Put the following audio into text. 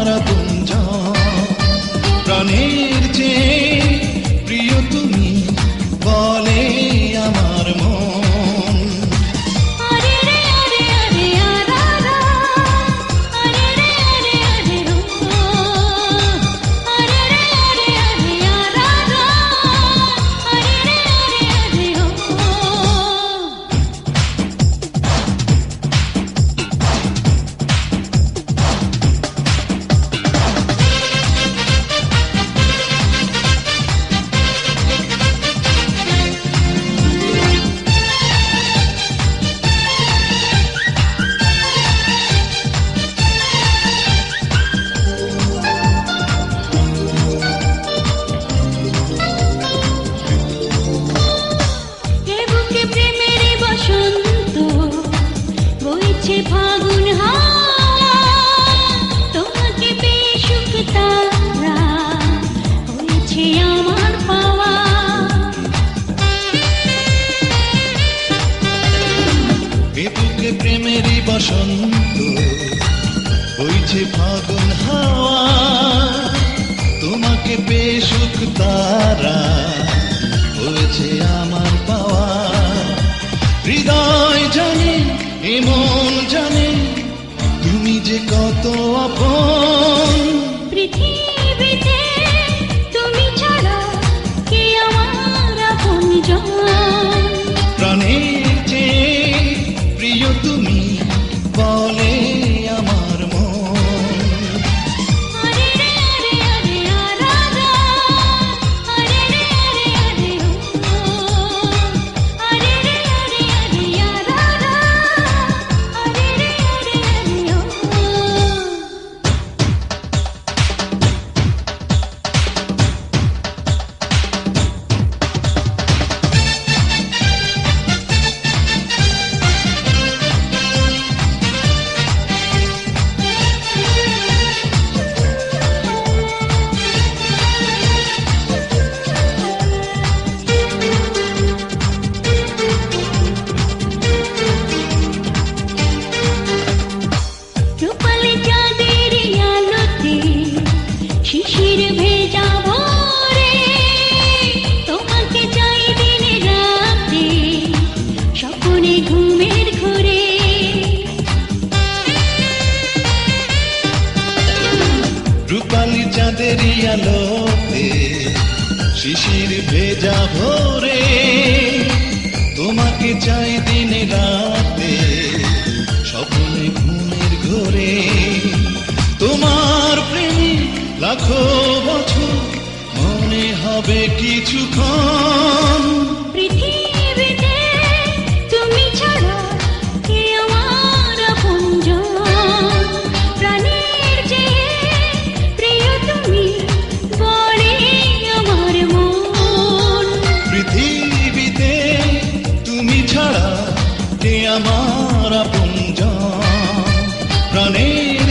আমার আপনজন, প্রাণের চেয়ে প্রিয় তুমি বলে আমার মন। আরে রে আরে আরে আরারা, আরে রে আরে আরে রো, আরে রে আরে আরে আরারা, আরে রে আরে আরে রো। এ বুকে প্রেমের বসন্ত বইছে ফাগুন হাওয়া, তোমাকে পেয়ে সুখ তারা হয়েছে আমার পাওয়া। এ বুকে প্রেমেরই বসন্ত বইছে ফাগুন হাওয়া, তোমাকে পেয়ে সুখ তারা হয়েছে আমার পাওয়া। হৃদয় জানে এ মন জানে তুমি যে কত আপন, পৃথিবীতে তুমি ছাড়া কে আমার আপনজন, প্রাণের চেয়ে প্রিয় তুমি বলে আমার মন। আরে রে আরে আরে আরারা, আরে রে আরে আরে রো, আরে রে আরে আরে আরারা, আরে রে আরে আরে রো। রূপালি চাঁদের আলোতে শিশির ভেজা ভোরে, তোমাকে চাই দিনে রাতে স্বপ্নে ঘুমের ঘোরে। রূপালি চাঁদেরই আলোতে শিশির ভেজা ভোরে, তোমাকে চাই দিনে রাতে স্বপ্নে ঘুমের ঘোরে। তোমার প্রেমে লাখো বছর মনে হবে কিছুক্ষণ, পৃথিবীতে তুমি ছাড়া কে আমার আপনজন, প্রাণের চেয়ে প্রিয় তুমি বলে আমার মন। পৃথিবীতে তুমি ছাড়া কে আমার আপনজন, প্রাণের